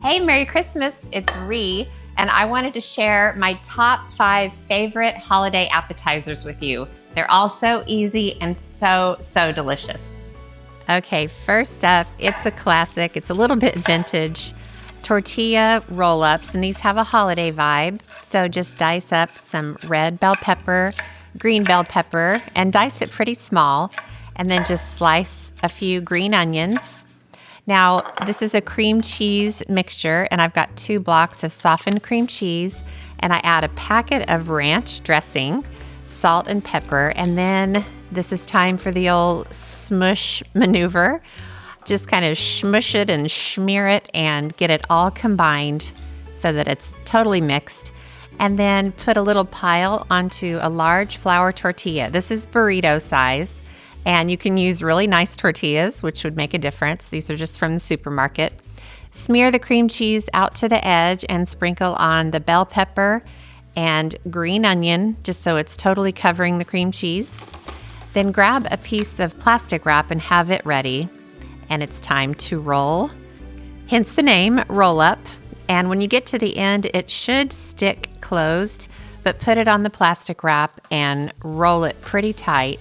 Hey, Merry Christmas, it's Ree, and I wanted to share my top 5 favorite holiday appetizers with you. They're all so easy and so delicious. Okay, first up, it's a classic. It's a little bit vintage. Tortilla roll-ups, and these have a holiday vibe. So just dice up some red bell pepper, green bell pepper, and dice it pretty small, and then just slice a few green onions. Now, this is a cream cheese mixture, and I've got 2 blocks of softened cream cheese, and I add a packet of ranch dressing, salt and pepper, and then this is time for the old smush maneuver. Just kind of smush it and smear it and get it all combined so that it's totally mixed. And then put a little pile onto a large flour tortilla. This is burrito size. And you can use really nice tortillas, which would make a difference. These are just from the supermarket. Smear the cream cheese out to the edge and sprinkle on the bell pepper and green onion, just so it's totally covering the cream cheese. Then grab a piece of plastic wrap and have it ready. And it's time to roll. Hence the name, roll up. And when you get to the end, it should stick closed, but put it on the plastic wrap and roll it pretty tight.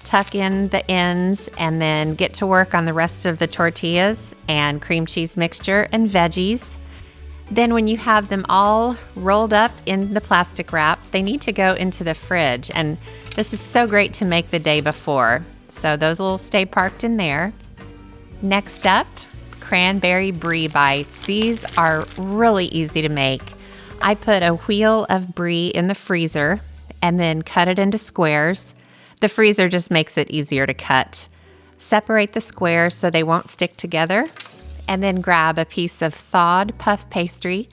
Tuck in the ends and then get to work on the rest of the tortillas and cream cheese mixture and veggies. Then when you have them all rolled up in the plastic wrap, they need to go into the fridge. And this is so great to make the day before. So those will stay parked in there. Next up, cranberry brie bites. These are really easy to make. I put a wheel of brie in the freezer and then cut it into squares. The freezer just makes it easier to cut. Separate the squares so they won't stick together, and then grab a piece of thawed puff pastry.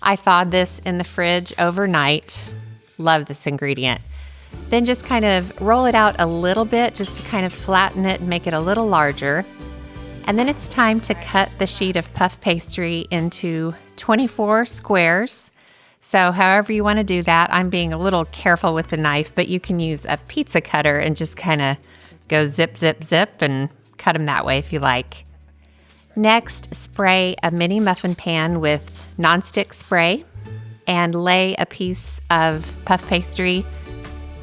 I thawed this in the fridge overnight. Love this ingredient. Then just kind of roll it out a little bit just to kind of flatten it and make it a little larger. And then it's time to cut the sheet of puff pastry into 24 squares. So however you want to do that, I'm being a little careful with the knife, but you can use a pizza cutter and just kind of go zip, zip, zip and cut them that way if you like. Next, spray a mini muffin pan with nonstick spray and lay a piece of puff pastry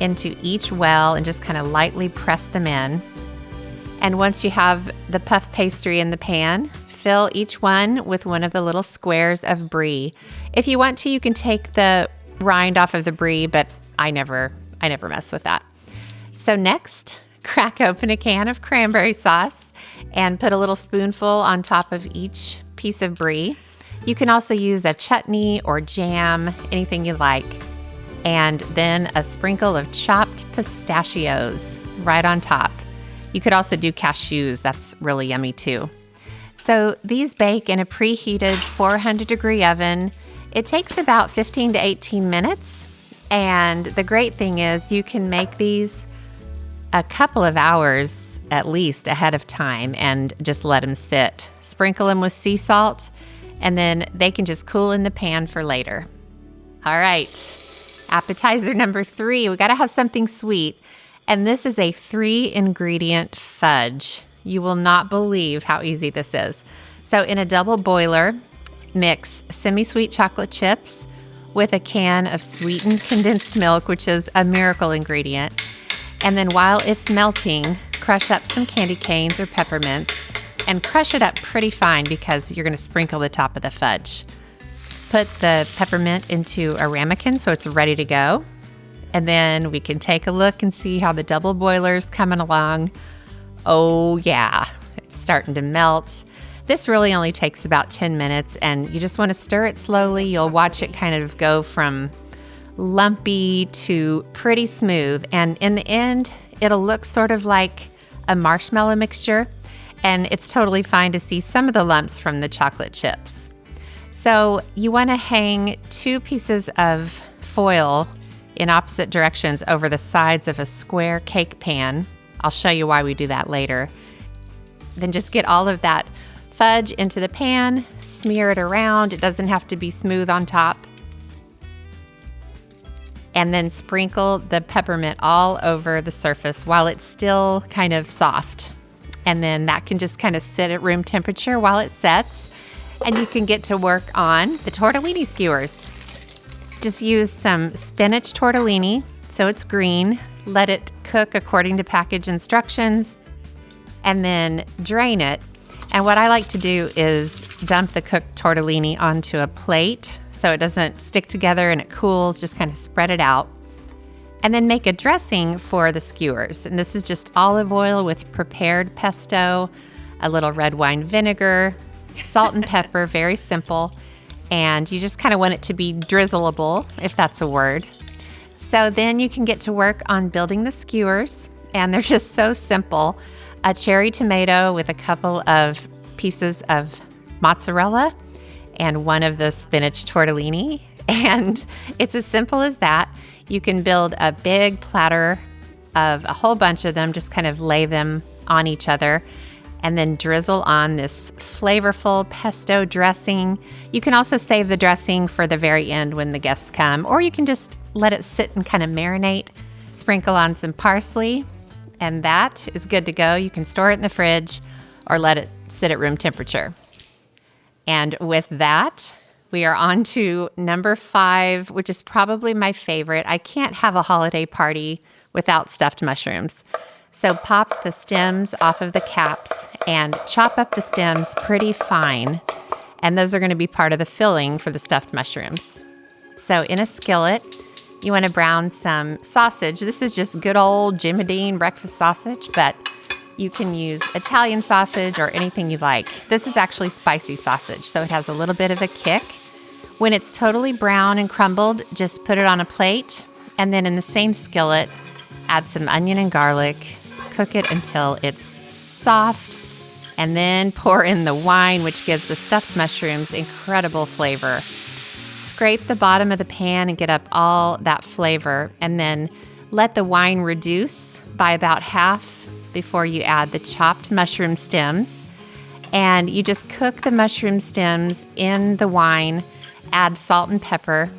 into each well and just kind of lightly press them in. And once you have the puff pastry in the pan, fill each one with one of the little squares of brie. If you want to, you can take the rind off of the brie, but I never mess with that. So next, crack open a can of cranberry sauce and put a little spoonful on top of each piece of brie. You can also use a chutney or jam, anything you like. And then a sprinkle of chopped pistachios right on top. You could also do cashews. That's really yummy too. So these bake in a preheated 400-degree oven. It takes about 15 to 18 minutes. And the great thing is you can make these a couple of hours at least ahead of time and just let them sit. Sprinkle them with sea salt, and then they can just cool in the pan for later. All right, appetizer number 3. We got to have something sweet. And this is a 3-ingredient fudge. You will not believe how easy this is. So in a double boiler, mix semi-sweet chocolate chips with a can of sweetened condensed milk, which is a miracle ingredient. And then while it's melting, crush up some candy canes or peppermints and crush it up pretty fine because you're going to sprinkle the top of the fudge. Put the peppermint into a ramekin so it's ready to go. And then we can take a look and see how the double boiler's coming along. Oh yeah, it's starting to melt. This really only takes about 10 minutes, and you just want to stir it slowly. You'll watch it kind of go from lumpy to pretty smooth. And in the end, it'll look sort of like a marshmallow mixture, and it's totally fine to see some of the lumps from the chocolate chips. So you want to hang 2 pieces of foil in opposite directions over the sides of a square cake pan. I'll show you why we do that later. Then just get all of that fudge into the pan, smear it around. It doesn't have to be smooth on top. And then sprinkle the peppermint all over the surface while it's still kind of soft. And then that can just kind of sit at room temperature while it sets. And you can get to work on the tortellini skewers. Just use some spinach tortellini, so it's green. Let it cook according to package instructions, and then drain it. And what I like to do is dump the cooked tortellini onto a plate so it doesn't stick together and it cools, just kind of spread it out. And then make a dressing for the skewers. And this is just olive oil with prepared pesto, a little red wine vinegar, salt and pepper, very simple. And you just kind of want it to be drizzleable, if that's a word. So then you can get to work on building the skewers. And they're just so simple. A cherry tomato with a couple of pieces of mozzarella and one of the spinach tortellini. And it's as simple as that. You can build a big platter of a whole bunch of them, just kind of lay them on each other, and then drizzle on this flavorful pesto dressing. You can also save the dressing for the very end when the guests come, or you can just let it sit and kind of marinate, sprinkle on some parsley, and that is good to go. You can store it in the fridge or let it sit at room temperature. And with that, we are on to number 5, which is probably my favorite. I can't have a holiday party without stuffed mushrooms. So pop the stems off of the caps and chop up the stems pretty fine. And those are going to be part of the filling for the stuffed mushrooms. So in a skillet, you want to brown some sausage. This is just good old Jimmy Dean breakfast sausage, but you can use Italian sausage or anything you like. This is actually spicy sausage, so it has a little bit of a kick. When it's totally brown and crumbled, just put it on a plate, and then in the same skillet, add some onion and garlic, cook it until it's soft, and then pour in the wine, which gives the stuffed mushrooms incredible flavor. Scrape the bottom of the pan and get up all that flavor, and then let the wine reduce by about half before you add the chopped mushroom stems. And you just cook the mushroom stems in the wine, add salt and pepper,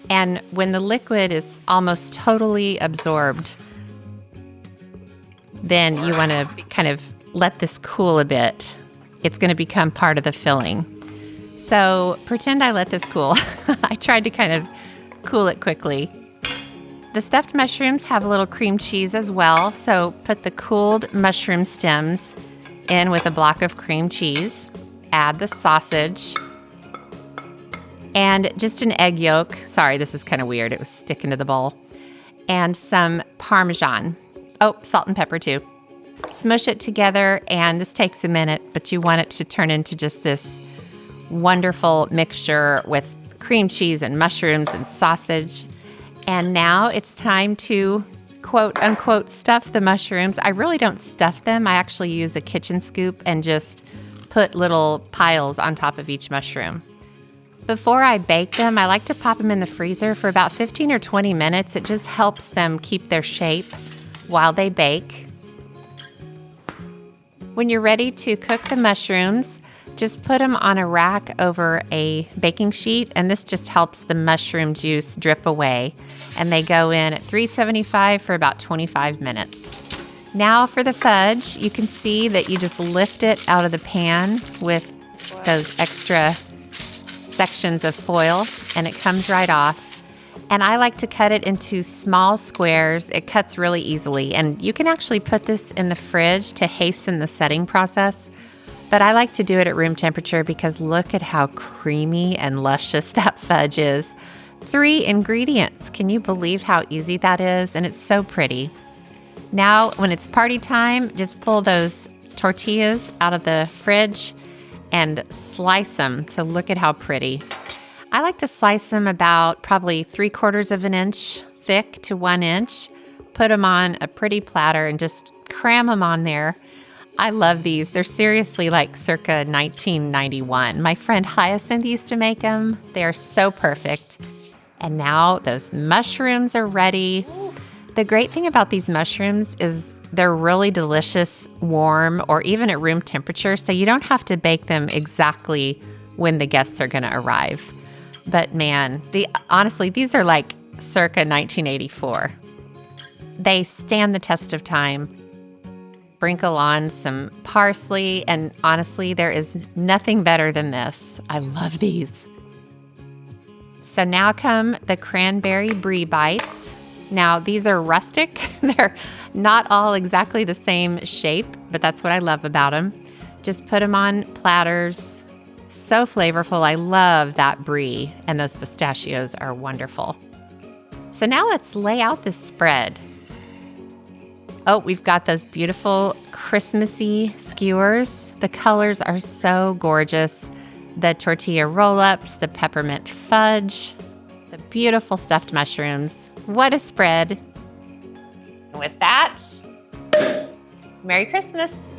and when the liquid is almost totally absorbed, then you want to kind of let this cool a bit. It's going to become part of the filling. So pretend I let this cool. I tried to kind of cool it quickly. The stuffed mushrooms have a little cream cheese as well, so put the cooled mushroom stems in with a block of cream cheese. Add the sausage and just an egg yolk. Sorry, this is kind of weird. It was sticking to the bowl. And some Parmesan. Oh, salt and pepper too. Smush it together, and this takes a minute, but you want it to turn into just this wonderful mixture with cream cheese and mushrooms and sausage. And now it's time to quote unquote stuff the mushrooms. I really don't stuff them. I actually use a kitchen scoop and just put little piles on top of each mushroom. Before I bake them, I like to pop them in the freezer for about 15 or 20 minutes. It just helps them keep their shape while they bake. When you're ready to cook the mushrooms, just put them on a rack over a baking sheet, and this just helps the mushroom juice drip away. And they go in at 375 for about 25 minutes. Now for the fudge, you can see that you just lift it out of the pan with those extra sections of foil, and it comes right off. And I like to cut it into small squares. It cuts really easily, and you can actually put this in the fridge to hasten the setting process. But I like to do it at room temperature because look at how creamy and luscious that fudge is. 3 ingredients. Can you believe how easy that is? And it's so pretty. Now, when it's party time, just pull those tortillas out of the fridge and slice them. So look at how pretty. I like to slice them about probably 3/4 of an inch thick to 1 inch. Put them on a pretty platter and just cram them on there. I love these. They're seriously like circa 1991. My friend Hyacinth used to make them. They are so perfect. And now those mushrooms are ready. The great thing about these mushrooms is they're really delicious, warm, or even at room temperature, so you don't have to bake them exactly when the guests are going to arrive. But man, honestly, these are like circa 1984. They stand the test of time. sprinkle on some parsley, and honestly, there is nothing better than this. I love these. So now come the cranberry brie bites. Now, these are rustic. They're not all exactly the same shape, but that's what I love about them. Just put them on platters. So flavorful. I love that brie, and those pistachios are wonderful. So now let's lay out this spread. Oh, we've got those beautiful Christmassy skewers. The colors are so gorgeous. The tortilla roll-ups, the peppermint fudge, the beautiful stuffed mushrooms. What a spread. With that, Merry Christmas.